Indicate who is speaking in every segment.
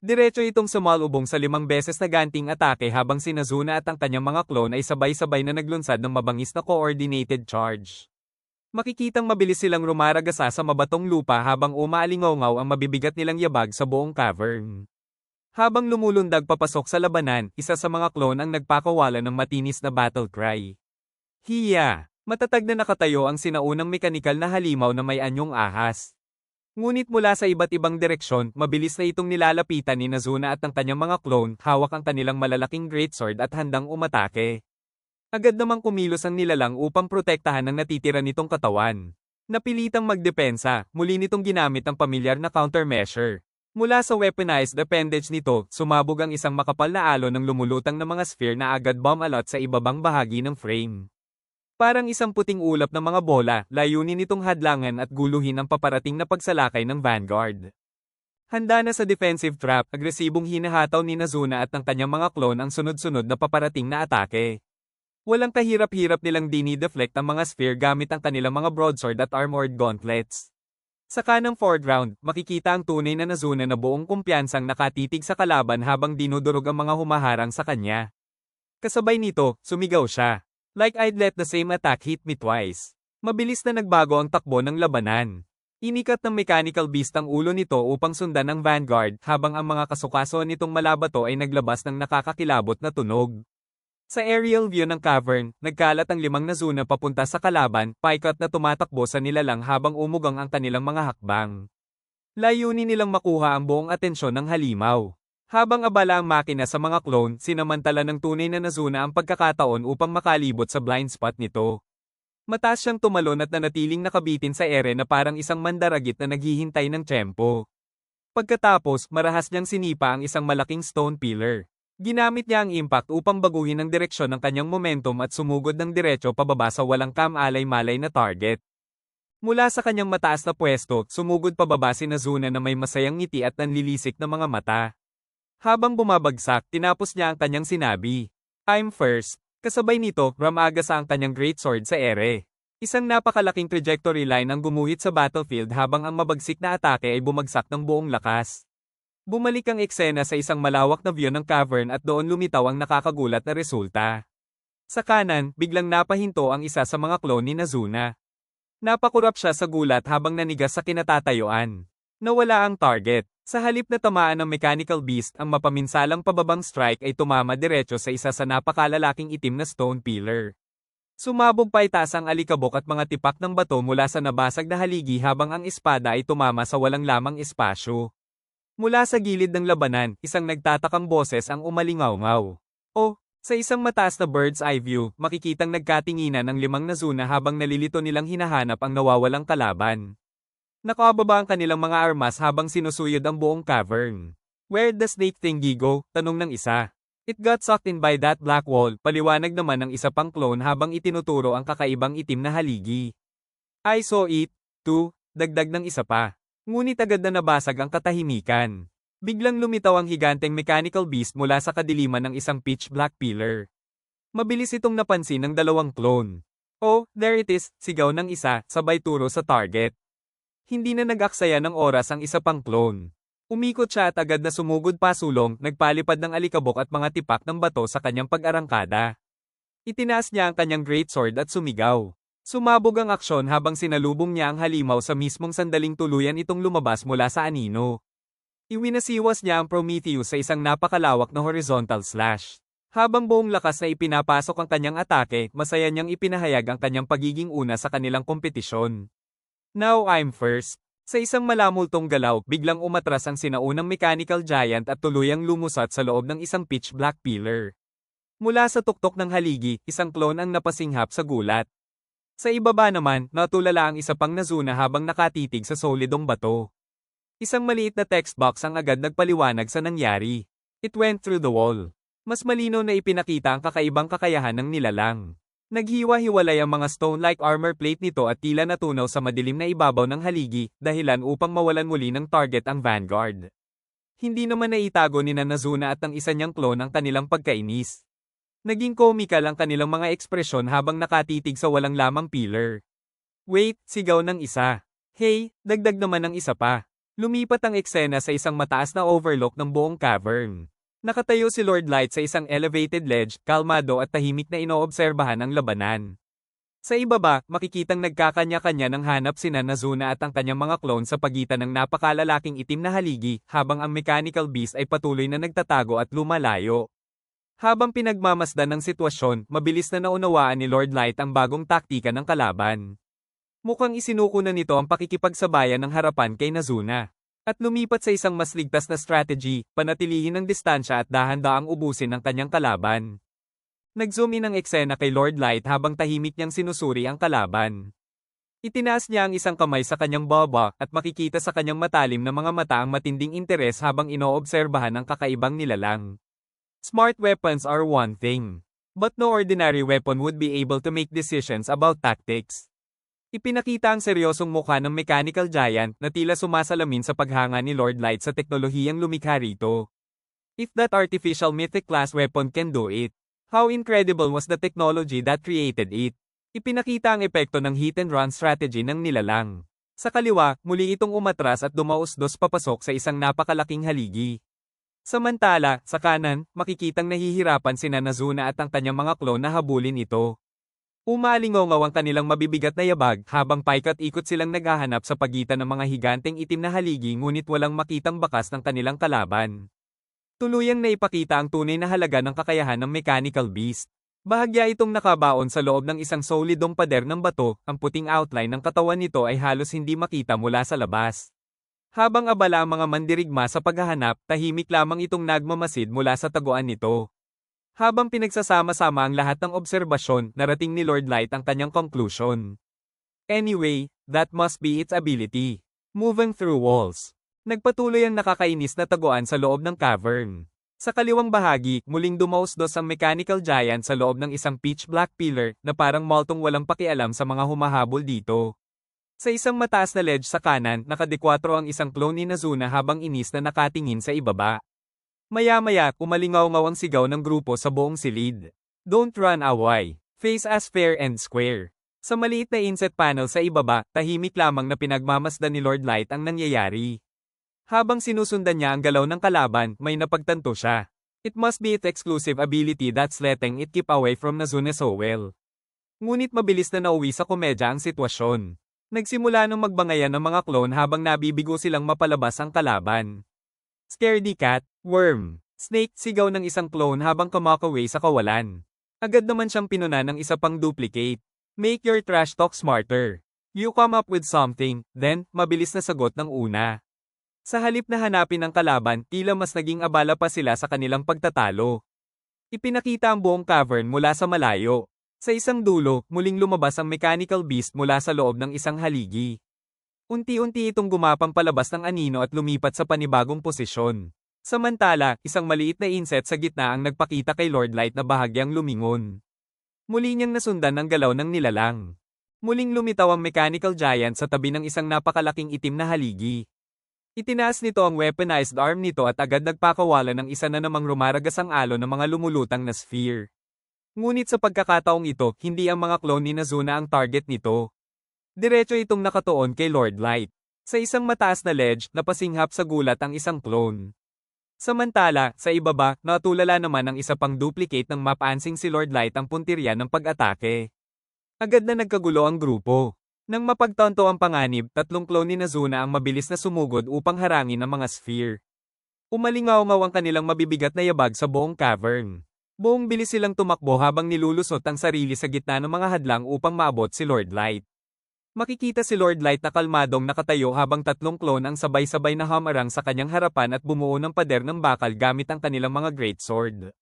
Speaker 1: Diretso itong sumalubong sa 5 beses na ganting atake habang si Nazuna at ang kanyang mga clone ay sabay-sabay na naglunsad ng mabangis na coordinated charge. Makikitang mabilis silang rumaragasa sa mabatong lupa habang umaalingaw ang mabibigat nilang yabag sa buong cavern. Habang lumulundag papasok sa labanan, isa sa mga clone ang nagpakawala ng matinis na battle cry. Hiya! Matatag na nakatayo ang sinaunang mekanikal na halimaw na may anyong ahas. Ngunit mula sa iba't ibang direksyon, mabilis na itong nilalapitan ni Nazuna at ang kanyang mga clone, hawak ang kanilang malalaking greatsword at handang umatake. Agad namang kumilos ang nilalang upang protektahan ang natitira nitong katawan. Napilitang magdepensa, muli nitong ginamit ang pamilyar na countermeasure. Mula sa weaponized appendage nito, sumabog ang isang makapal na alon ng lumulutang na mga sphere na agad bomb-alot sa ibabang bahagi ng frame. Parang isang puting ulap ng mga bola, layunin nitong hadlangan at guluhin ang paparating na pagsalakay ng vanguard. Handa na sa defensive trap, agresibong hinahataw ni Nazuna at ng kanyang mga clone ang sunod-sunod na paparating na atake. Walang kahirap-hirap nilang dinideflect ang mga sphere gamit ang kanilang mga broadsword at armored gauntlets. Sa kanang fourth round, makikita ang tunay na Nazuna na buong kumpiyansang nakatitig sa kalaban habang dinudurog ang mga humaharang sa kanya. Kasabay nito, sumigaw siya. Like I'd let the same attack hit me twice. Mabilis na nagbago ang takbo ng labanan. Inikat ng mechanical beast ang ulo nito upang sundan ang vanguard habang ang mga kasukaso nitong malabato ay naglabas ng nakakakilabot na tunog. Sa aerial view ng cavern, nagkalat ang 5 Nazuna papunta sa kalaban, paikat na tumatakbo sa nilalang habang umugang ang kanilang mga hakbang. Layunin nilang makuha ang buong atensyon ng halimaw. Habang abala ang makina sa mga clone, sinamantala ng tunay na Nazuna ang pagkakataon upang makalibot sa blind spot nito. Mataas siyang tumalon at nanatiling nakabitin sa ere na parang isang mandaragit na naghihintay ng tiyempo. Pagkatapos, marahas niyang sinipa ang isang malaking stone pillar. Ginamit niya ang impact upang baguhin ang direksyon ng kanyang momentum at sumugod ng diretso pababa sa walang kamalay-malay na target. Mula sa kanyang mataas na pwesto, sumugod pababa si Nazuna na may masayang ngiti at nanlilisik na mga mata. Habang bumabagsak, tinapos niya ang kanyang sinabi. I'm first. Kasabay nito, ramagasa ang kanyang greatsword sa ere. Isang napakalaking trajectory line ang gumuhit sa battlefield habang ang mabagsik na atake ay bumagsak ng buong lakas. Bumalik ang eksena sa isang malawak na view ng cavern at doon lumitaw ang nakakagulat na resulta. Sa kanan, biglang napahinto ang isa sa mga clone ni Nazuna. Napakurap siya sa gulat habang nanigas sa kinatatayuan. Nawala ang target. Sa halip na tamaan ng mechanical beast, ang mapaminsalang pababang strike ay tumama diretso sa isa sa napakalalaking itim na stone pillar. Sumabog pa itaas ang alikabok at mga tipak ng bato mula sa nabasag na haligi habang ang espada ay tumama sa walang lamang espasyo. Mula sa gilid ng labanan, isang nagtatakang boses ang umalingaw-ngaw. Oh, sa isang mataas na bird's eye view, makikitang nagkatinginan ng 5 Nazuna habang nalilito nilang hinahanap ang nawawalang kalaban. Nakababa ang kanilang mga armas habang sinusuyod ang buong cavern. Where'd the snake thingy go? Tanong ng isa. It got sucked in by that black wall, paliwanag naman ng isa pang clone habang itinuturo ang kakaibang itim na haligi. I saw it, too, dagdag ng isa pa. Ngunit agad na nabasag ang katahimikan. Biglang lumitaw ang higanteng mechanical beast mula sa kadiliman ng isang pitch black pillar. Mabilis itong napansin ng 2 clone. Oh, there it is, sigaw ng isa, sabay turo sa target. Hindi na nag-aksaya ng oras ang isa pang clone. Umikot siya at agad na sumugod pasulong, nagpalipad ng alikabok at mga tipak ng bato sa kanyang pag-arangkada. Itinaas niya ang kanyang greatsword at sumigaw. Sumabog ang aksyon habang sinalubong niya ang halimaw sa mismong sandaling tuluyan itong lumabas mula sa anino. Iwinasiwas niya ang Prometheus sa isang napakalawak na horizontal slash. Habang buong lakas na ipinapasok ang kanyang atake, masaya niyang ipinahayag ang kanyang pagiging una sa kanilang kompetisyon. Now I'm first. Sa isang malamultong galaw, biglang umatras ang sinaunang mechanical giant at tuluyang lumusat sa loob ng isang pitch black pillar. Mula sa tuktok ng haligi, isang clone ang napasinghap sa gulat. Sa ibaba naman, natulala ang isa pang Nazuna habang nakatitig sa solidong bato. Isang maliit na text box ang agad nagpaliwanag sa nangyari. It went through the wall. Mas malinaw na ipinakita ang kakaibang kakayahan ng nilalang. Naghiwa-hiwalay ang mga stone-like armor plate nito at tila natunaw sa madilim na ibabaw ng haligi, dahilan upang mawalan muli ng target ang vanguard. Hindi naman naitago ni Nazuna at ang isa niyang clone ang kanilang pagkainis. Naging komikal ang kanilang mga ekspresyon habang nakatitig sa walang lamang pillar. Wait, sigaw ng isa. Hey, dagdag naman ng isa pa. Lumipat ang eksena sa isang mataas na overlook ng buong cavern. Nakatayo si Lord Light sa isang elevated ledge, kalmado at tahimik na inoobserbahan ang labanan. Sa ibaba, makikitang nagkakanya-kanya ng hanap sina Nazuna at ang kanyang mga clone sa pagitan ng napakalalaking itim na haligi, habang ang mechanical beast ay patuloy na nagtatago at lumalayo. Habang pinagmamasdan ng sitwasyon, mabilis na naunawaan ni Lord Light ang bagong taktika ng kalaban. Mukhang isinuko na nito ang pakikipagsabayan ng harapan kay Nazuna. At lumipat sa isang mas ligtas na strategy, panatilihin ang distansya at dahan-daang ubusin ang kanyang kalaban. Nag-zoom in ang eksena kay Lord Light habang tahimik niyang sinusuri ang kalaban. Itinaas niya ang isang kamay sa kanyang baba at makikita sa kanyang matalim na mga mata ang matinding interes habang inoobserbahan ang kakaibang nilalang. Smart weapons are one thing, but no ordinary weapon would be able to make decisions about tactics. Ipinakita ang seryosong mukha ng mechanical giant na tila sumasalamin sa paghanga ni Lord Light sa teknolohiyang lumikha rito. If that artificial mythic class weapon can do it, how incredible was the technology that created it? Ipinakita ang epekto ng hit and run strategy ng nilalang. Sa kaliwa, muli itong umatras at dumausdos papasok sa isang napakalaking haligi. Samantala, sa kanan, makikitang nahihirapan sina Nazuna at ang kanyang mga clone na habulin ito. Umalingongaw ang kanilang mabibigat na yabag habang paikat-ikot silang naghahanap sa pagitan ng mga higanteng itim na haligi ngunit walang makitang bakas ng kanilang kalaban. Tuluyang naipakita ang tunay na halaga ng kakayahan ng mechanical beast. Bahagya itong nakabaon sa loob ng isang solidong pader ng bato, ang puting outline ng katawan nito ay halos hindi makita mula sa labas. Habang abala ang mga mandirigma sa paghahanap, tahimik lamang itong nagmamasid mula sa taguan nito. Habang pinagsasama-sama ang lahat ng obserbasyon, narating ni Lord Light ang kanyang conclusion. Anyway, that must be its ability. Moving through walls. Nagpatuloy ang nakakainis na taguan sa loob ng cavern. Sa kaliwang bahagi, muling dumausdos ang mechanical giant sa loob ng isang pitch black pillar na parang multong walang pakialam sa mga humahabol dito. Sa isang mataas na ledge sa kanan, nakadekwatro ang isang clone ni Nazuna habang inis na nakatingin sa ibaba. Maya-maya, umalingaw-ngaw ang sigaw ng grupo sa buong silid. Don't run away. Face as fair and square. Sa maliit na inset panel sa ibaba, tahimik lamang na pinagmamasdan ni Lord Light ang nangyayari. Habang sinusundan niya ang galaw ng kalaban, may napagtanto siya. It must be its exclusive ability that's letting it keep away from Nazuna so well. Ngunit mabilis na nauwi sa komedya ang sitwasyon. Nagsimula nung magbangayan ng mga clone habang nabibigo silang mapalabas ang kalaban. Scaredy cat, worm, snake, sigaw ng isang clone habang kumakaway sa kawalan. Agad naman siyang pinuna ng isa pang duplicate. Make your trash talk smarter. You come up with something, then, mabilis na sagot ng una. Sa halip na hanapin ang kalaban, tila mas naging abala pa sila sa kanilang pagtatalo. Ipinakita ang buong cavern mula sa malayo. Sa isang dulo, muling lumabas ang mechanical beast mula sa loob ng isang haligi. Unti-unti itong gumapang palabas ng anino at lumipat sa panibagong posisyon. Samantala, isang maliit na inset sa gitna ang nagpakita kay Lord Light na bahagyang lumingon. Muli niyang nasundan ang galaw ng nilalang. Muling lumitaw ang mechanical giant sa tabi ng isang napakalaking itim na haligi. Itinaas nito ang weaponized arm nito at agad nagpakawala ng isa na namang rumaragas ang alon ng mga lumulutang na sphere. Ngunit sa pagkakataong ito, hindi ang mga clone ni Nazuna ang target nito. Diretso itong nakatuon kay Lord Light. Sa isang mataas na ledge, napasinghap sa gulat ang isang clone. Samantala, sa ibaba, natulala naman ang isa pang duplicate ng mapansing si Lord Light ang puntirya ng pag-atake. Agad na nagkagulo ang grupo. Nang mapagtanto ang panganib, tatlong clone ni Nazuna ang mabilis na sumugod upang harangin ang mga sphere. Umalingaw-ngaw ang kanilang mabibigat na yabag sa buong cavern. Buong bilis silang tumakbo habang nilulusot ang sarili sa gitna ng mga hadlang upang maabot si Lord Light. Makikita si Lord Light na kalmadong nakatayo habang tatlong clone ang sabay-sabay na hamarang sa kanyang harapan at bumuo ng pader ng bakal gamit ang kanilang mga great sword.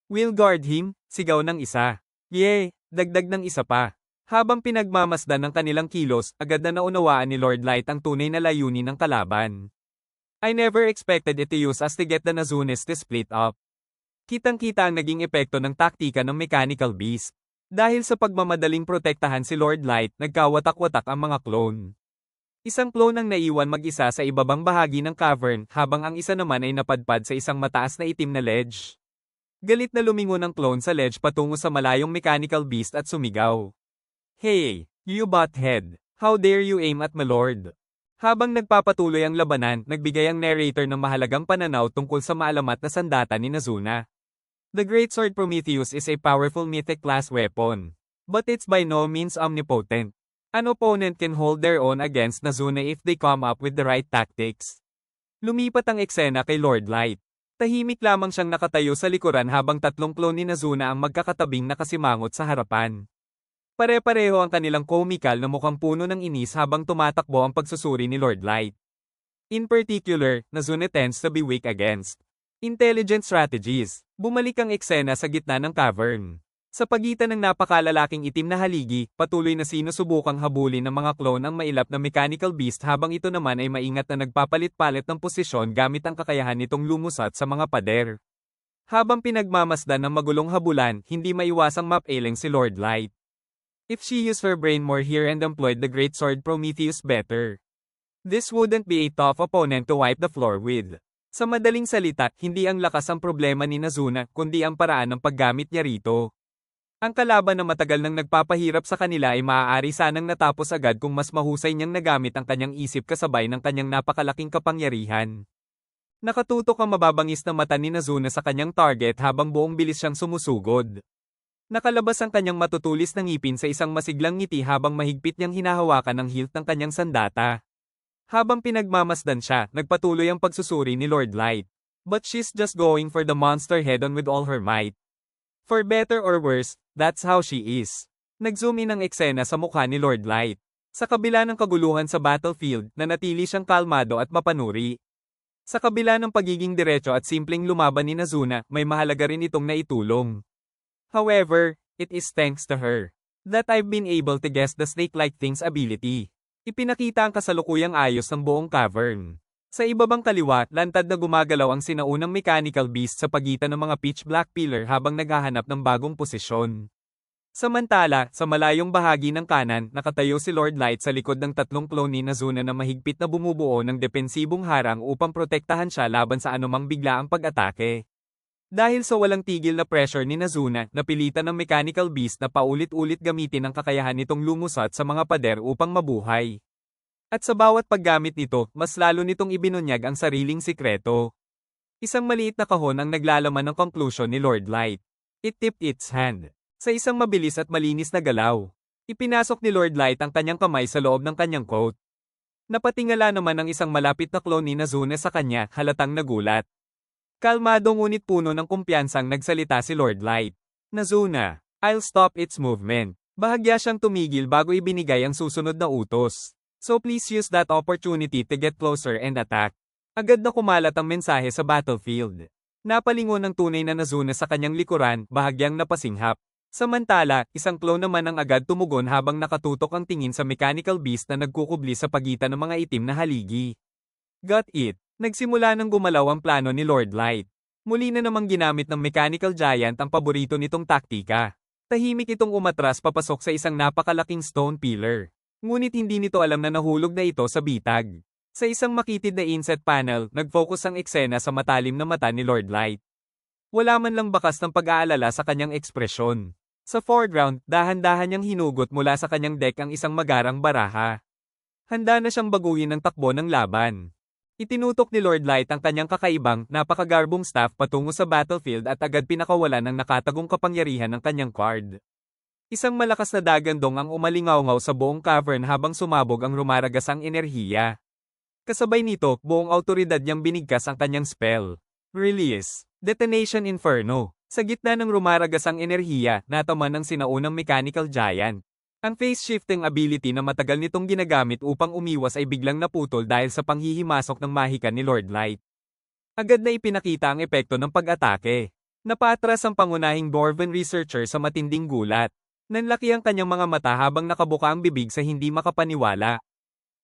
Speaker 1: We'll guard him, sigaw ng isa. Yeh, dagdag ng isa pa. Habang pinagmamasdan ng kanilang kilos, agad na naunawaan ni Lord Light ang tunay na layunin ng kalaban. I never expected it to use us to get the Nazunes to split up. Kitang-kita ang naging epekto ng taktika ng mechanical beast. Dahil sa pagmamadaling protektahan si Lord Light, nagkawatak-watak ang mga clone. Isang clone ang naiwan mag-isa sa ibabang bahagi ng cavern habang ang isa naman ay napadpad sa isang mataas na itim na ledge. Galit na lumingon ang clone sa ledge patungo sa malayong mechanical beast at sumigaw. Hey, you butthead! How dare you aim at my lord? Habang nagpapatuloy ang labanan, nagbigay ang narrator ng mahalagang pananaw tungkol sa maalamat na sandata ni Nazuna. The Great Sword Prometheus is a powerful mythic class weapon. But it's by no means omnipotent. An opponent can hold their own against Nazuna if they come up with the right tactics. Lumipat ang eksena kay Lord Light. Tahimik lamang siyang nakatayo sa likuran habang tatlong clone ni Nazuna ang magkakatabing nakasimangot sa harapan. Pare-pareho ang kanilang komikal na mukhang puno ng inis habang tumatakbo ang pagsusuri ni Lord Light. In particular, Nazuna tends to be weak against intelligent strategies. Bumalik ang eksena sa gitna ng cavern. Sa pagitan ng napakalalaking itim na haligi, patuloy na sinusubukang habulin ng mga clone ang mailap na mechanical beast habang ito naman ay maingat na nagpapalit-palit ng posisyon gamit ang kakayahan nitong lumusat sa mga pader. Habang pinagmamasdan ng magulong habulan, hindi maiwasang mapailing si Lord Light. If she used her brain more here and employed the Great Sword Prometheus better, this wouldn't be a tough opponent to wipe the floor with. Sa madaling salita, hindi ang lakas ang problema ni Nazuna, kundi ang paraan ng paggamit niya rito. Ang kalaban na matagal nang nagpapahirap sa kanila ay maaari sanang natapos agad kung mas mahusay niyang nagamit ang kanyang isip kasabay ng kanyang napakalaking kapangyarihan. Nakatutok ang mababangis na mata ni Nazuna sa kanyang target habang buong bilis siyang sumusugod. Nakalabas ang kanyang matutulis na ngipin sa isang masiglang ngiti habang mahigpit niyang hinahawakan ang hilt ng kanyang sandata. Habang pinagmamasdan siya, nagpatuloy ang pagsusuri ni Lord Light. But she's just going for the monster head-on with all her might. For better or worse, that's how she is. Nag-zoom in ang eksena sa mukha ni Lord Light. Sa kabila ng kaguluhan sa battlefield, nanatili siyang kalmado at mapanuri. Sa kabila ng pagiging diretso at simpleng lumaban ni Nazuna, may mahalaga rin itong naitulong. However, it is thanks to her that I've been able to guess the snake-like thing's ability. Ipinakita ang kasalukuyang ayos ng buong cavern. Sa ibabang kaliwa, lantad na gumagalaw ang sinaunang mechanical beast sa pagitan ng mga pitch black pillar habang naghahanap ng bagong posisyon. Samantala, sa malayong bahagi ng kanan, nakatayo si Lord Light sa likod ng tatlong clone ni Nazuna na mahigpit na bumubuo ng depensibong harang upang protektahan siya laban sa anumang biglaang pag-atake. Dahil sa walang tigil na pressure ni Nazuna, napilitan ng mechanical beast na paulit-ulit gamitin ang kakayahan nitong lumusat sa mga pader upang mabuhay. At sa bawat paggamit nito, mas lalo nitong ibinunyag ang sariling sikreto. Isang maliit na kahon ang naglalaman ng conclusion ni Lord Light. It tipped its hand. Sa isang mabilis at malinis na galaw, ipinasok ni Lord Light ang kanyang kamay sa loob ng kanyang coat. Napatingala naman ang isang malapit na clone ni Nazuna sa kanya, halatang nagulat. Kalmado ngunit puno ng kumpiyansang nagsalita si Lord Light. Nazuna, I'll stop its movement. Bahagya siyang tumigil bago ibinigay ang susunod na utos. So please use that opportunity to get closer and attack. Agad na kumalat ang mensahe sa battlefield. Napalingon ng tunay na Nazuna sa kanyang likuran, bahagyang napasinghap. Samantala, isang clone naman ang agad tumugon habang nakatutok ang tingin sa mechanical beast na nagkukubli sa pagitan ng mga itim na haligi. Got it. Nagsimula nang gumalaw ang plano ni Lord Light. Muli na namang ginamit ng mechanical giant ang paborito nitong taktika. Tahimik itong umatras papasok sa isang napakalaking stone pillar. Ngunit hindi nito alam na nahulog na ito sa bitag. Sa isang makitid na inset panel, nag-focus ang eksena sa matalim na mata ni Lord Light. Wala man lang bakas ng pag-aalala sa kanyang ekspresyon. Sa foreground, dahan-dahan niyang hinugot mula sa kanyang deck ang isang magarang baraha. Handa na siyang baguhin ang takbo ng laban. Itinutok ni Lord Light ang kanyang kakaibang, napakagarbong staff patungo sa battlefield at agad pinakawalan ng nakatagong kapangyarihan ng kanyang card. Isang malakas na dagandong ang umalingaw-ngaw sa buong cavern habang sumabog ang rumaragasang enerhiya. Kasabay nito, buong autoridad niyang binigkas ang kanyang spell. Release. Detonation Inferno. Sa gitna ng rumaragasang enerhiya, nataman ng sinaunang mechanical giant. Ang phase-shifting ability na matagal nitong ginagamit upang umiwas ay biglang naputol dahil sa panghihimasok ng mahika ni Lord Light. Agad na ipinakita ang epekto ng pag-atake. Napatras ang pangunahing Dwarven researcher sa matinding gulat. Nanlaki ang kanyang mga mata habang nakabuka ang bibig sa hindi makapaniwala.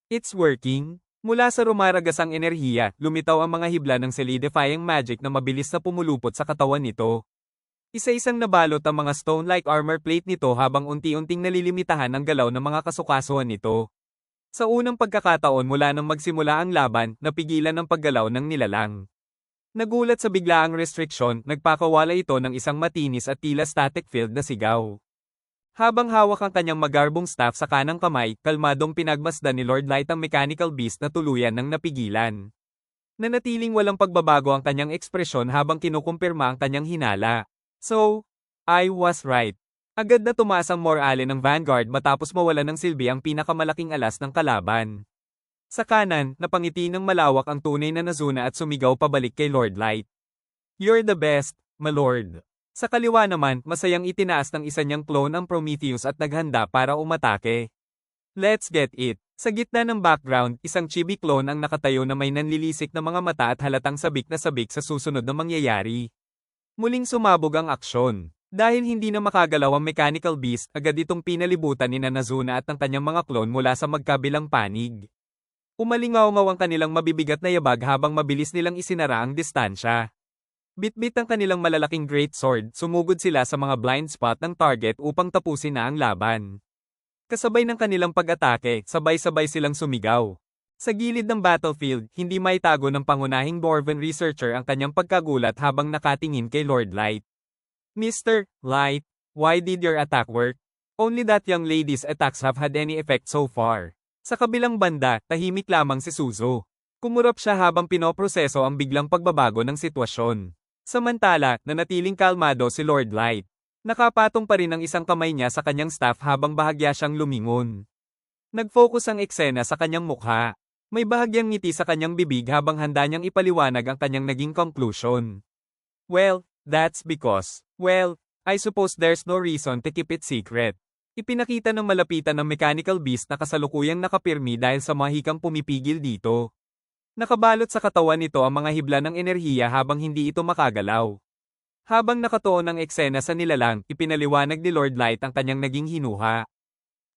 Speaker 1: It's working. Mula sa rumaragasang enerhiya, lumitaw ang mga hibla ng solidifying magic na mabilis na pumulupot sa katawan nito. Isa-isang nabalot ang mga stone-like armor plate nito habang unti-unting nalilimitahan ang galaw ng mga kasukasuhan nito. Sa unang pagkakataon mula nang magsimula ang laban, napigilan ang paggalaw ng nilalang. Nagulat sa biglaang restriksyon, nagpakawala ito ng isang matinis at tila static field na sigaw. Habang hawak ang kanyang magarbong staff sa kanang kamay, kalmadong pinagmasdan ni Lord Light ang mechanical beast na tuluyan ng napigilan. Nanatiling walang pagbabago ang kanyang ekspresyon habang kinukumpirma ang kanyang hinala. So, I was right. Agad na tumaas ang morale ng Vanguard matapos mawalan ng silbi ang pinakamalaking alas ng kalaban. Sa kanan, napangiti ng malawak ang tunay na Nazuna at sumigaw pabalik kay Lord Light. You're the best, my lord. Sa kaliwa naman, masayang itinaas ng isa niyang clone ang Prometheus at naghanda para umatake. Let's get it. Sa gitna ng background, isang chibi clone ang nakatayo na may nanlilisik na mga mata at halatang sabik na sabik sa susunod na mangyayari. Muling sumabog ang aksyon. Dahil hindi na makagalaw ang mechanical beast, agad itong pinalibutan ni Nazuna at ang kanyang mga clone mula sa magkabilang panig. Umalingaw-ngaw ang kanilang mabibigat na yabag habang mabilis nilang isinara ang distansya. Bitbit ang kanilang malalaking great sword, sumugod sila sa mga blind spot ng target upang tapusin na ang laban. Kasabay ng kanilang pag-atake, sabay-sabay silang sumigaw. Sa gilid ng battlefield, hindi maitago ng pangunahing Dwarven researcher ang kanyang pagkagulat habang nakatingin kay Lord Light. Mr. Light, why did your attack work? Only that young lady's attacks have had any effect so far. Sa kabilang banda, tahimik lamang si Suzo. Kumurap siya habang pinoproseso ang biglang pagbabago ng sitwasyon. Samantala, nanatiling kalmado si Lord Light. Nakapatong pa rin ang isang kamay niya sa kanyang staff habang bahagya siyang lumingon. Nag-focus ang eksena sa kanyang mukha. May bahagyang ngiti sa kanyang bibig habang handa niyang ipaliwanag ang kanyang naging conclusion. Well, that's because, I suppose there's no reason to keep it secret. Ipinakita ng malapitan ng mechanical beast na kasalukuyang nakapirmi dahil sa mahikang pumipigil dito. Nakabalot sa katawan nito ang mga hibla ng enerhiya habang hindi ito makagalaw. Habang nakatuon ang eksena sa nilalang, ipinaliwanag ni Lord Light ang kanyang naging hinuha.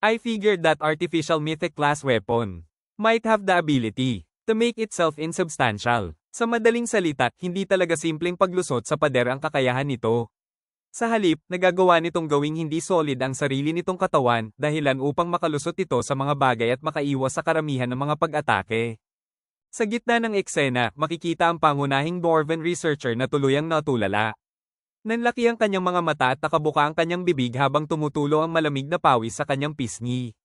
Speaker 1: I figured that artificial mythic class weapon might have the ability to make itself insubstantial. Sa madaling salita, hindi talaga simpleng paglusot sa pader ang kakayahan nito. Sa halip, nagagawa nitong gawing hindi solid ang sarili nitong katawan, dahilan upang makalusot ito sa mga bagay at makaiwas sa karamihan ng mga pag-atake. Sa gitna ng eksena, makikita ang pangunahing Dwarven researcher na tuluyang natulala. Nanlaki ang kanyang mga mata at nakabuka ang kanyang bibig habang tumutulo ang malamig na pawis sa kanyang pisngi.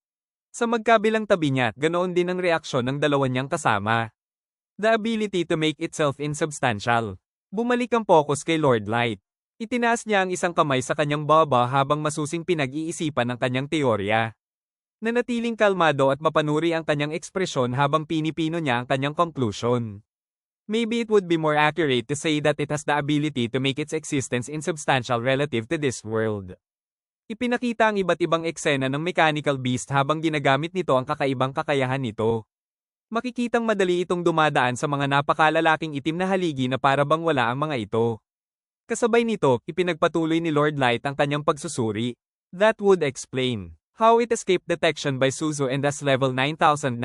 Speaker 1: Sa magkabilang tabi niya, ganoon din ang reaksyon ng dalawa niyang kasama. The ability to make itself insubstantial. Bumalik ang focus kay Lord Light. Itinaas niya ang isang kamay sa kanyang baba habang masusing pinag-iisipan ang kanyang teorya. Nanatiling kalmado at mapanuri ang kanyang ekspresyon habang pinipino niya ang kanyang conclusion. Maybe it would be more accurate to say that it has the ability to make its existence insubstantial relative to this world. Ipinakita ang iba't ibang eksena ng mechanical beast habang ginagamit nito ang kakaibang kakayahan nito. Makikitang madali itong dumadaan sa mga napakalalaking itim na haligi na para bang wala ang mga ito. Kasabay nito, ipinagpatuloy ni Lord Light ang kanyang pagsusuri. That would explain how it escaped detection by Suzu and as level 9,999.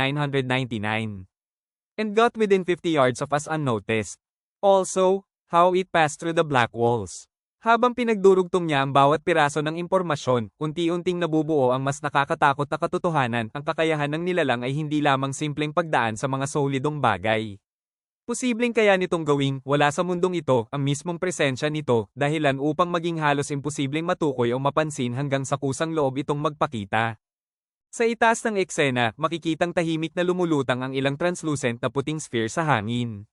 Speaker 1: And got within 50 yards of us unnoticed. Also, how it passed through the black walls. Habang pinagdurugtong niya ang bawat piraso ng impormasyon, unti-unting nabubuo ang mas nakakatakot na katotohanan. Ang kakayahan ng nilalang ay hindi lamang simpleng pagdaan sa mga solidong bagay. Posibleng kaya nitong gawing wala sa mundong ito ang mismong presensya nito, dahilan upang maging halos imposibleng matukoy o mapansin hanggang sa kusang loob itong magpakita. Sa itaas ng eksena, makikitang tahimik na lumulutang ang ilang translucent na puting sphere sa hangin.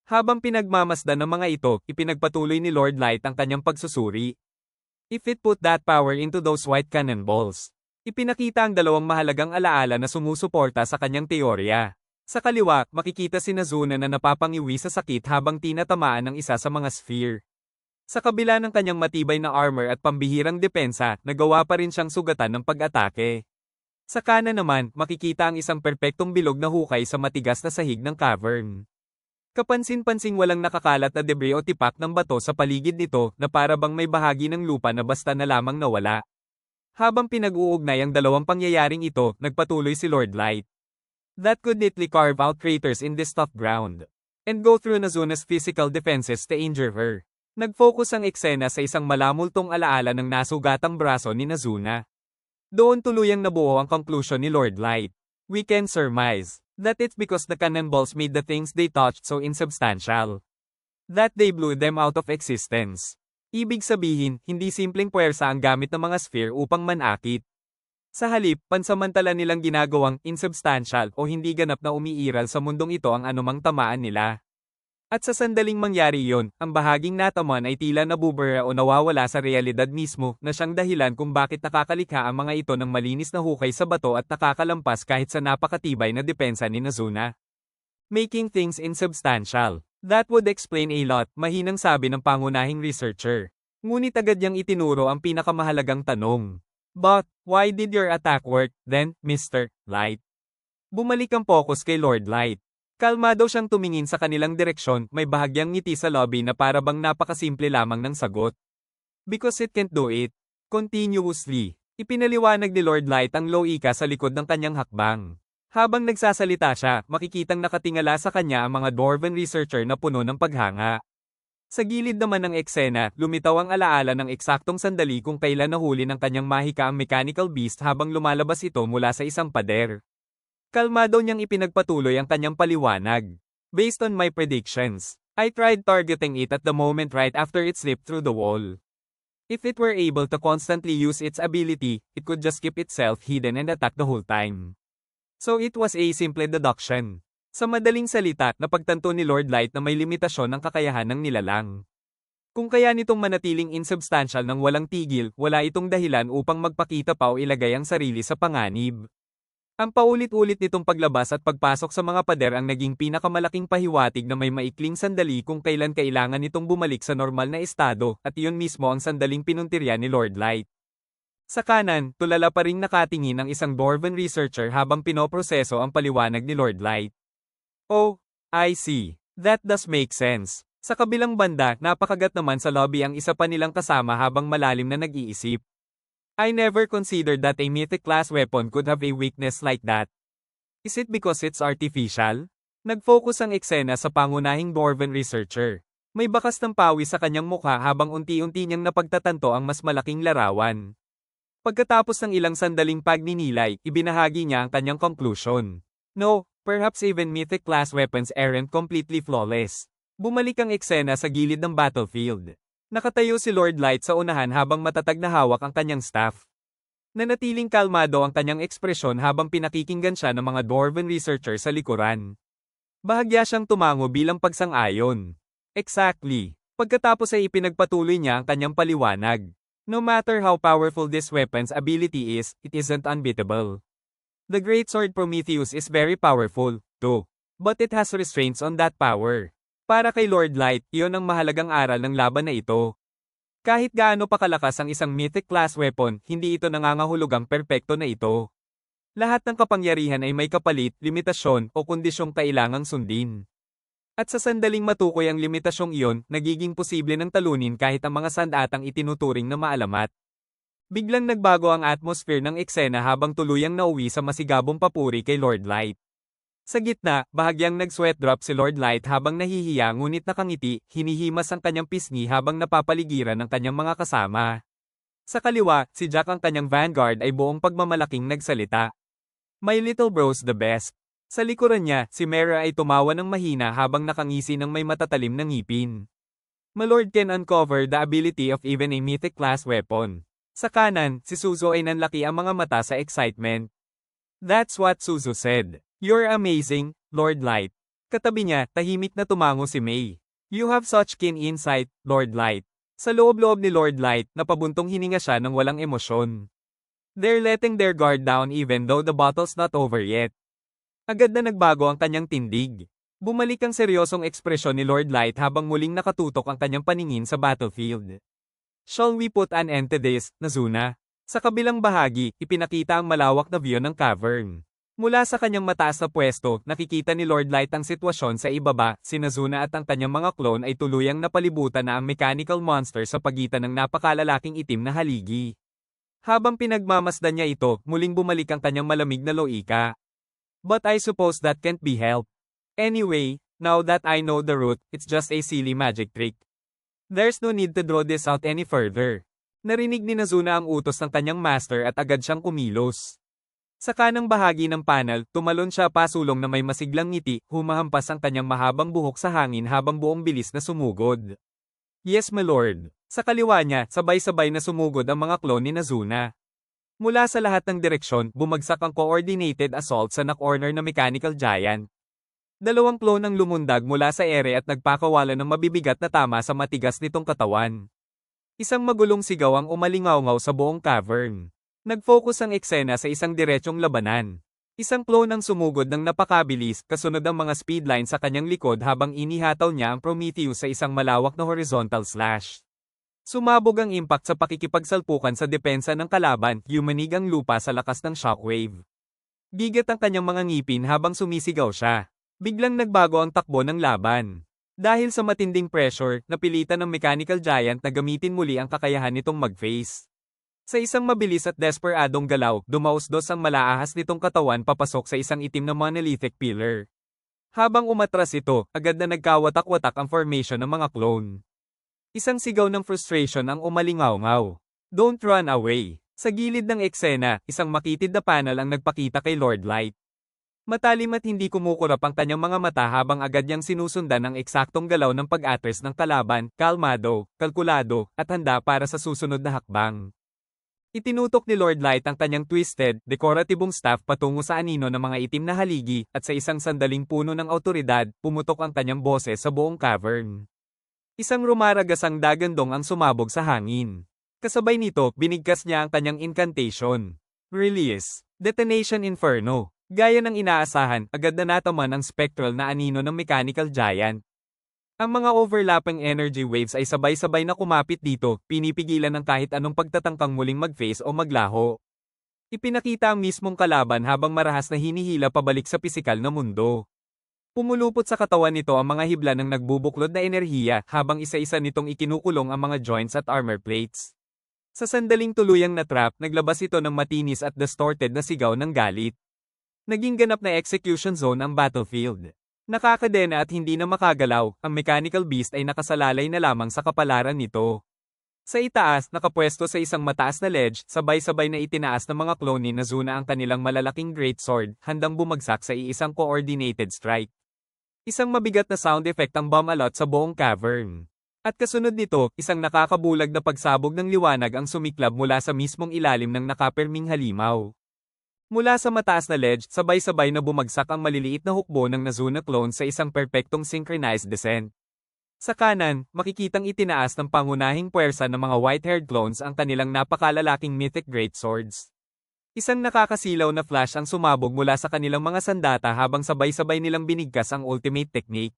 Speaker 1: Habang pinagmamasdan ng mga ito, ipinagpatuloy ni Lord Light ang kanyang pagsusuri. If it put that power into those white cannonballs. Ipinakita ang dalawang mahalagang alaala na sumusuporta sa kanyang teorya. Sa kaliwa, makikita si Nazuna na napapangiwi sa sakit habang tinatamaan ng isa sa mga sphere. Sa kabila ng kanyang matibay na armor at pambihirang depensa, nagawa pa rin siyang sugatan ng pag-atake. Sa kanan naman, makikita ang isang perpektong bilog na hukay sa matigas na sahig ng cavern. Kapansin-pansing walang nakakalat na debris o tipak ng bato sa paligid nito na para bang may bahagi ng lupa na basta na lamang nawala. Habang pinag-uugnay ang dalawang pangyayaring ito, nagpatuloy si Lord Light. That could neatly carve out craters in this tough ground. And go through Nazuna's physical defenses to injure her. Nag-focus ang eksena sa isang malamultong alaala ng nasugatang braso ni Nazuna. Doon tuluyang nabuo ang conclusion ni Lord Light. We can surmise that it's because the cannonballs made the things they touched so insubstantial. That they blew them out of existence. Ibig sabihin, hindi simpleng puwersa ang gamit ng mga sphere upang manakit. Sa halip, pansamantala nilang ginagawang insubstantial o hindi ganap na umiiral sa mundong ito ang anumang tamaan nila. At sa sandaling mangyari iyon, ang bahaging nataman ay tila nabubura o nawawala sa realidad mismo na siyang dahilan kung bakit nakakalikha ang mga ito ng malinis na hukay sa bato at nakakalampas kahit sa napakatibay na depensa ni Nazuna. Making things insubstantial. That would explain a lot, mahinang sabi ng pangunahing researcher. Ngunit agad niyang itinuro ang pinakamahalagang tanong. But, why did your attack work, then, Mr. Light? Bumalik ang focus kay Lord Light. Kalmado siyang tumingin sa kanilang direksyon, may bahagyang ngiti sa lobby na para bang napakasimple lamang ng sagot. Because it can't do it. Continuously. Ipinaliwanag ni Lord Light ang loika sa likod ng kanyang hakbang. Habang nagsasalita siya, makikitang nakatingala sa kanya ang mga dwarven researcher na puno ng paghanga. Sa gilid naman ng eksena, lumitaw ang alaala ng eksaktong sandali kung kailan nahuli ng kanyang mahika ang mechanical beast habang lumalabas ito mula sa isang pader. Kalmado niyang ipinagpatuloy ang kanyang paliwanag. Based on my predictions, I tried targeting it at the moment right after it slipped through the wall. If it were able to constantly use its ability, it could just keep itself hidden and attack the whole time. So it was a simple deduction. Sa madaling salita, napagtanto ni Lord Light na may limitasyon ang kakayahan ng nilalang. Kung kaya nitong manatiling insubstantial ng walang tigil, wala itong dahilan upang magpakita pa o ilagay ang sarili sa panganib. Ang paulit-ulit nitong paglabas at pagpasok sa mga pader ang naging pinakamalaking pahiwatig na may maikling sandali kung kailan kailangan nitong bumalik sa normal na estado, at iyon mismo ang sandaling pinuntirya ni Lord Light. Sa kanan, tulala pa ring nakatingin ang isang dwarven researcher habang pinoproseso ang paliwanag ni Lord Light. Oh, I see. That does make sense. Sa kabilang banda, napakagat naman sa lobby ang isa pa nilang kasama habang malalim na nag-iisip. I never considered that a mythic class weapon could have a weakness like that. Is it because it's artificial? Nag-focus ang eksena sa pangunahing dwarven researcher. May bakas ng pawis sa kanyang mukha habang unti-unti niyang napagtatanto ang mas malaking larawan. Pagkatapos ng ilang sandaling pagninilay, ibinahagi niya ang kanyang conclusion. No, perhaps even mythic class weapons aren't completely flawless. Bumalik ang eksena sa gilid ng battlefield. Nakatayo si Lord Light sa unahan habang matatag na hawak ang kanyang staff. Nanatiling kalmado ang kanyang ekspresyon habang pinakikinggan siya ng mga dwarven researcher sa likuran. Bahagya siyang tumango bilang pagsang-ayon. Exactly. Pagkatapos ay ipinagpatuloy niya ang kanyang paliwanag. No matter how powerful this weapon's ability is, it isn't unbeatable. The Great Sword Prometheus is very powerful, too. But it has restraints on that power. Para kay Lord Light, iyon ang mahalagang aral ng laban na ito. Kahit gaano pa kalakas ang isang mythic class weapon, hindi ito nangangahulugang perpekto na ito. Lahat ng kapangyarihan ay may kapalit, limitasyon, o kondisyong kailangang sundin. At sa sandaling matukoy ang limitasyong iyon, nagiging posible ng talunin kahit ang mga sandatang itinuturing na maalamat. Biglang nagbago ang atmosphere ng eksena habang tuluyang nauwi sa masigabong papuri kay Lord Light. Sa gitna, bahagyang nag-sweat drop si Lord Light habang nahihiya ngunit nakangiti, hinihimas ang kanyang pisngi habang napapaligiran ng kanyang mga kasama. Sa kaliwa, si Jack ang kanyang vanguard ay buong pagmamalaking nagsalita. My little bro's the best. Sa likuran niya, si Mera ay tumawa ng mahina habang nakangisi ng may matatalim na ngipin. My lord can uncover the ability of even a mythic class weapon. Sa kanan, si Suzu ay nanlaki ang mga mata sa excitement. That's what Suzu said. You're amazing, Lord Light. Katabi niya, tahimik na tumango si May. You have such keen insight, Lord Light. Sa loob-loob ni Lord Light, napabuntong hininga siya ng walang emosyon. They're letting their guard down even though the battle's not over yet. Agad na nagbago ang kanyang tindig. Bumalik ang seryosong ekspresyon ni Lord Light habang muling nakatutok ang kanyang paningin sa battlefield. Shall we put an end to this, Nazuna? Sa kabilang bahagi, ipinakita ang malawak na view ng cavern. Mula sa kanyang mataas na pwesto, nakikita ni Lord Light ang sitwasyon sa ibaba, si Nazuna at ang kanyang mga klon ay tuluyang napalibutan na ang mechanical monster sa pagitan ng napakalalaking itim na haligi. Habang pinagmamasdan niya ito, muling bumalik ang kanyang malamig na loika. But I suppose that can't be helped. Anyway, now that I know the route, it's just a silly magic trick. There's no need to draw this out any further. Narinig ni Nazuna ang utos ng kanyang master at agad siyang kumilos. Sa kanang bahagi ng panel, tumalon siya pasulong na may masiglang ngiti, humahampas ang kanyang mahabang buhok sa hangin habang buong bilis na sumugod. Yes, my lord. Sa kaliwa niya, sabay-sabay na sumugod ang mga klon ni Nazuna. Mula sa lahat ng direksyon, bumagsak ang coordinated assault sa na-corner na mechanical giant. Dalawang klon ang lumundag mula sa ere at nagpakawalan ng mabibigat na tama sa matigas nitong katawan. Isang magulong sigaw ang umalingaw-ngaw sa buong cavern. Nag-focus ang eksena sa isang diretsyong labanan. Isang klon ang sumugod ng napakabilis, kasunod ang mga speedline sa kanyang likod habang inihataw niya ang Prometheus sa isang malawak na horizontal slash. Sumabog ang impact sa pakikipagsalpukan sa depensa ng kalaban, yumanig ang lupa sa lakas ng shockwave. Bigat ang kanyang mga ngipin habang sumisigaw siya. Biglang nagbago ang takbo ng laban. Dahil sa matinding pressure, napilitan ng mechanical giant na gamitin muli ang kakayahan nitong mag-face. Sa isang mabilis at desperadong galaw, dumausdos ang malaahas nitong katawan papasok sa isang itim na monolithic pillar. Habang umatras ito, agad na nagkawatak-watak ang formation ng mga clone. Isang sigaw ng frustration ang umalingaw-ngaw. Don't run away. Sa gilid ng eksena, isang makitid na panel ang nagpakita kay Lord Light. Matalim at hindi kumukurap ang kanyang mga mata habang agad niyang sinusundan ang eksaktong galaw ng pag-atres ng kalaban, kalmado, kalkulado, at handa para sa susunod na hakbang. Itinutok ni Lord Light ang kanyang twisted, dekoratibong staff patungo sa anino ng mga itim na haligi, at sa isang sandaling puno ng awtoridad, pumutok ang kanyang boses sa buong cavern. Isang rumaragasang dagandong ang sumabog sa hangin. Kasabay nito, binigkas niya ang kanyang incantation. Release. Detonation Inferno. Gaya ng inaasahan, agad na nataman ang spectral na anino ng mechanical giant. Ang mga overlapping energy waves ay sabay-sabay na kumapit dito, pinipigilan ng kahit anong pagtatangkang muling mag-face o maglaho. Ipinakita ang mismong kalaban habang marahas na hinihila pabalik sa pisikal na mundo. Pumulupot sa katawan nito ang mga hibla ng nagbubuklod na enerhiya habang isa-isa nitong ikinukulong ang mga joints at armor plates. Sa sandaling tuluyang natrap, naglabas ito ng matinis at distorted na sigaw ng galit. Naging ganap na execution zone ang battlefield. Nakakadena at hindi na makagalaw, ang mechanical beast ay nakasalalay na lamang sa kapalaran nito. Sa itaas, nakapwesto sa isang mataas na ledge, sabay-sabay na itinaas ng mga clone ni Nazuna ang kanilang malalaking greatsword, handang bumagsak sa iisang coordinated strike. Isang mabigat na sound effect ang bumalot sa buong cavern. At kasunod nito, isang nakakabulag na pagsabog ng liwanag ang sumiklab mula sa mismong ilalim ng nakaperming halimaw. Mula sa mataas na ledge, sabay-sabay na bumagsak ang maliliit na hukbo ng Nazuna clone sa isang perpektong synchronized descent. Sa kanan, makikitang itinaas ng pangunahing puwersa ng mga white-haired clones ang kanilang napakalalaking mythic greatswords. Isang nakakasilaw na flash ang sumabog mula sa kanilang mga sandata habang sabay-sabay nilang binigkas ang ultimate technique.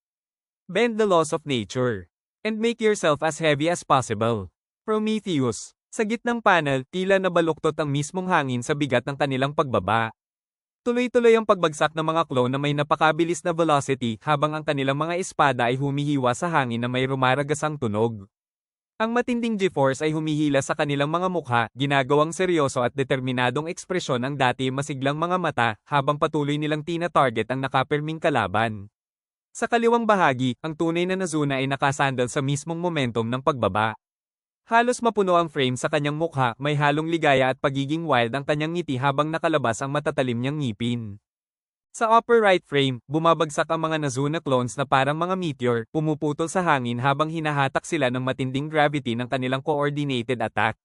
Speaker 1: Bend the laws of nature. And make yourself as heavy as possible. Prometheus. Sa gitnang panel, tila nabaluktot ang mismong hangin sa bigat ng kanilang pagbaba. Tuloy-tuloy ang pagbagsak ng mga clone na may napakabilis na velocity habang ang kanilang mga espada ay humihiwa sa hangin na may rumaragasang tunog. Ang matinding G-force ay humihila sa kanilang mga mukha, ginagawang seryoso at determinadong ekspresyon ang dati masiglang mga mata habang patuloy nilang tina-target ang nakaperming kalaban. Sa kaliwang bahagi, ang tunay na Nazuna ay nakasandal sa mismong momentum ng pagbaba. Halos mapuno ang frame sa kanyang mukha, may halong ligaya at pagiging wild ang kanyang ngiti habang nakalabas ang matatalim niyang ngipin. Sa upper right frame, bumabagsak ang mga Nazuna clones na parang mga meteor, pumuputol sa hangin habang hinahatak sila ng matinding gravity ng kanilang coordinated attack.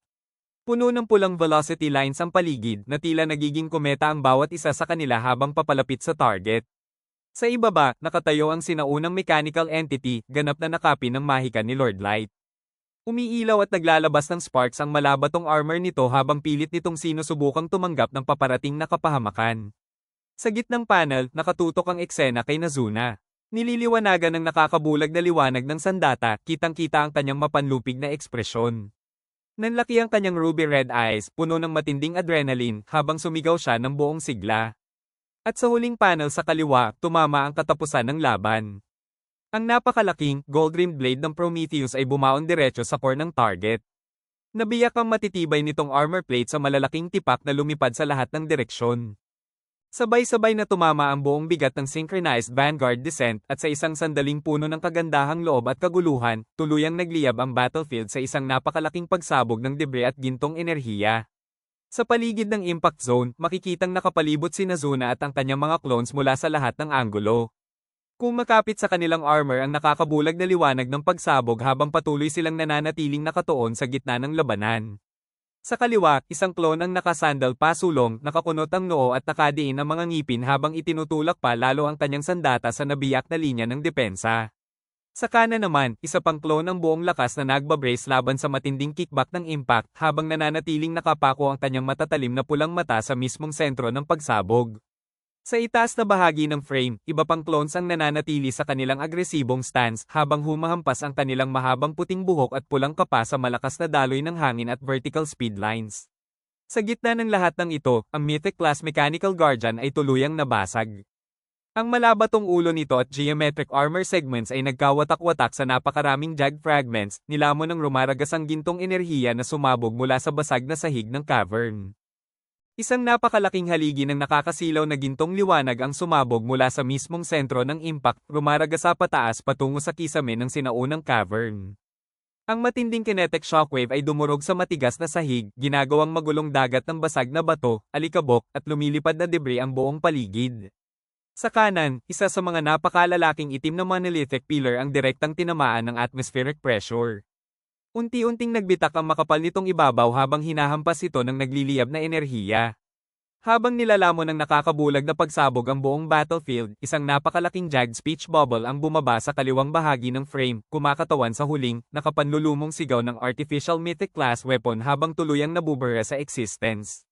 Speaker 1: Puno ng pulang velocity lines ang paligid, na tila nagiging kometa ang bawat isa sa kanila habang papalapit sa target. Sa ibaba, nakatayo ang sinaunang mechanical entity, ganap na nakapin ng mahika ni Lord Light. Umiilaw at naglalabas ng sparks ang malabatong armor nito habang pilit nitong sinusubukang tumanggap ng paparating na kapahamakan. Sa gitnang panel, nakatutok ang eksena kay Nazuna. Nililiwanagan ng nakakabulag na liwanag ng sandata, kitang-kita ang kanyang mapanlupig na ekspresyon. Nanlaki ang kanyang ruby red eyes, puno ng matinding adrenaline, habang sumigaw siya ng buong sigla. At sa huling panel sa kaliwa, tumama ang katapusan ng laban. Ang napakalaking, gold-rimmed blade ng Prometheus ay bumaon diretso sa core ng target. Nabiyak ang matitibay nitong armor plate sa malalaking tipak na lumipad sa lahat ng direksyon. Sabay-sabay na tumama ang buong bigat ng synchronized vanguard descent at sa isang sandaling puno ng kagandahang loob at kaguluhan, tuluyang nagliyab ang battlefield sa isang napakalaking pagsabog ng debris at gintong enerhiya. Sa paligid ng impact zone, makikitang nakapalibot si Nazuna at ang kanyang mga clones mula sa lahat ng anggulo. Kung makapit sa kanilang armor ang nakakabulag na liwanag ng pagsabog habang patuloy silang nananatiling nakatuon sa gitna ng labanan. Sa kaliwa, isang klon ang nakasandal pasulong, nakakunot ang noo at nakadiin ang mga ngipin habang itinutulak pa lalo ang kanyang sandata sa nabiyak na linya ng depensa. Sa kanan naman, isa pang klon ang buong lakas na nagbabrace laban sa matinding kickback ng impact habang nananatiling nakapako ang kanyang matatalim na pulang mata sa mismong sentro ng pagsabog. Sa itaas na bahagi ng frame, iba pang clones ang nananatili sa kanilang agresibong stance habang humahampas ang kanilang mahabang puting buhok at pulang kapa sa malakas na daloy ng hangin at vertical speed lines. Sa gitna ng lahat ng ito, ang Mythic Class Mechanical Guardian ay tuluyang nabasag. Ang malabatong ulo nito at geometric armor segments ay nagkawatak-watak sa napakaraming jag fragments, nilamon ng rumaragas ang gintong enerhiya na sumabog mula sa basag na sahig ng cavern. Isang napakalaking haligi ng nakakasilaw na gintong liwanag ang sumabog mula sa mismong sentro ng impact, rumaragas sa pataas patungo sa kisame ng sinaunang cavern. Ang matinding kinetic shockwave ay dumurog sa matigas na sahig, ginagawang magulong dagat ng basag na bato, alikabok, at lumilipad na debris ang buong paligid. Sa kanan, isa sa mga napakalalaking itim na monolithic pillar ang direktang tinamaan ng atmospheric pressure. Unti-unting nagbitak ang makapal nitong ibabaw habang hinahampas ito ng nagliliyab na enerhiya. Habang nilalamon ng nakakabulag na pagsabog ang buong battlefield, isang napakalaking jagged speech bubble ang bumaba sa kaliwang bahagi ng frame, kumakatawan sa huling, nakapanlulumong sigaw ng artificial mythic class weapon habang tuluyang nabubura sa existence.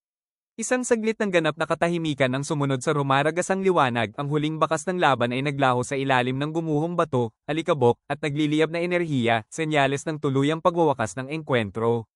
Speaker 1: Isang saglit ng ganap na katahimikan ang sumunod sa rumaragasang liwanag, ang huling bakas ng laban ay naglaho sa ilalim ng gumuhong bato, alikabok, at nagliliyab na enerhiya, senyales ng tuluyang pagwawakas ng engkwentro.